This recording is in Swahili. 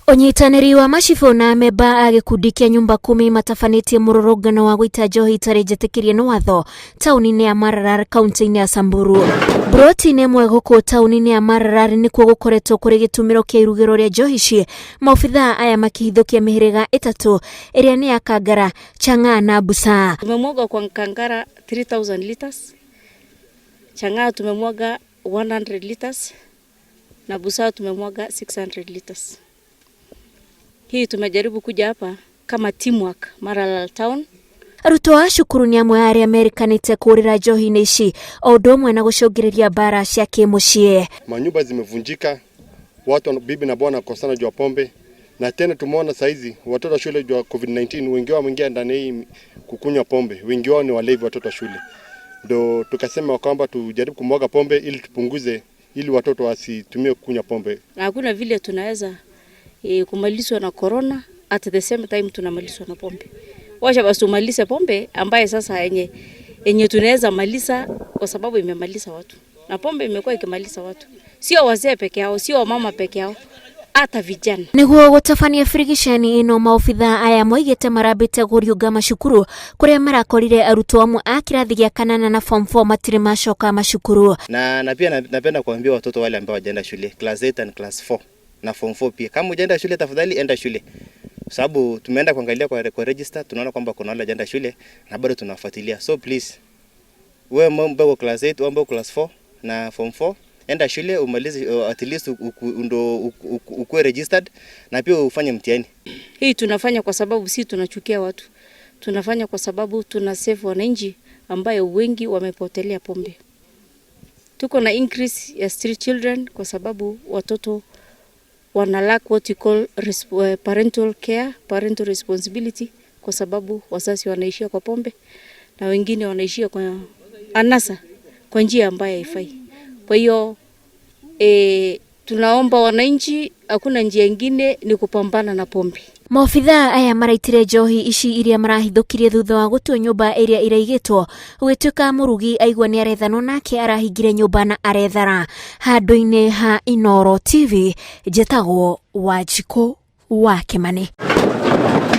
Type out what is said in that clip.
Unyitanĩri wa macibu na amemba a gĩkundi kĩa nyumba 10 matabanĩtie mũrũrũngano wa gũita njohi itarĩ njĩtĩkĩrie nĩ watho taũni-inĩ ya Maralal kaunti-inĩ ya Samburu. Buroti-inĩ ĩmwe gũkũ taũni-inĩ ya Maralal nĩkuo gũkoretwo kũrĩ gĩtumĩro kĩa irugĩro rĩa njohi ici, maobithaa aya makĩhithũkia mĩhĩrĩga ĩtatũ ĩrĩa nĩ ya Kangara, Chang'aa na Busaa. Tumemwaga kwa Kangara 3000 liters, Chang'aa tumemwaga 100 liters na Busaa tumemwaga 600 liters. Hii tumejaribu kuja hapa kama teamwork Maralal town. Arutwo a cukuru nĩ amwe arĩa amerikanĩte kũrĩra njohi-inĩ ici o ũndũ ũmwe na gũcũngĩrĩria mbara cia kĩmũciĩ. Manyumba zimevunjika, watu bibi na bwana kosana juu ya pombe, na tena tumeona saizi watoto wa shule juu ya COVID-19 wengi wao wameingia ndani hii kukunywa pombe, wengi wao ni walevi watoto wa shule. Ndio tukasema kwamba tujaribu kumwaga pombe ili tupunguze, ili watoto wasitumie kukunywa pombe. Na hakuna vile tunaweza kumalizwa na corona at the same time tunamalizwa na pombe. Wacha basi tumalize pombe ambaye sasa yenye tunaweza maliza kwa sababu imemaliza watu. Na pombe imekuwa ikimaliza watu. Sio wazee peke yao, sio mama peke yao, hata vijana. Nĩguo gũtabania frigisheni ĩno maobithaa aya moigĩte marambĩte gũriũnga macukuru kũrĩa marakorire arutwo amwe a kĩrathi gĩa 8 na form 4 matirĩ macoka macukuru. Na pia napenda kuambia watoto wale ambao wajaenda shule class 8 and class 4 na form 4 pia, kama hujaenda shule tafadhali enda shule, sababu tumeenda kuangalia kwa register tunaona kwamba kuna wale wajaenda shule na bado tunafuatilia. So please, wewe mbona class 8 au mbona class 4 na form 4 enda shule umalize, at least ukuwe registered na pia ufanye mtihani. Hii tunafanya kwa sababu si tunachukia watu, tunafanya kwa sababu tuna save wananchi ambayo wengi wamepotelea pombe. Tuko na increase ya street children kwa sababu watoto wana lack what you call parental care, parental responsibility, kwa sababu wazazi wanaishia kwa pombe na wengine wanaishia kwa anasa kwa njia ambayo haifai. Kwa hiyo tunaomba wananchi, hakuna njia nyingine ni kupambana na pombe. Maobithaa aya maraitire njohi ici iria marahithũkirie thutha wa gũtua nyũmba ĩrĩa ĩraigĩtwo gũgĩtuĩka mũrugi aigua nĩ arethanwo nake arahingire nyũmba na arethara. Handũ-inĩ ha Inooro TV, njĩtagwo Wanjikũ wa Kĩmani.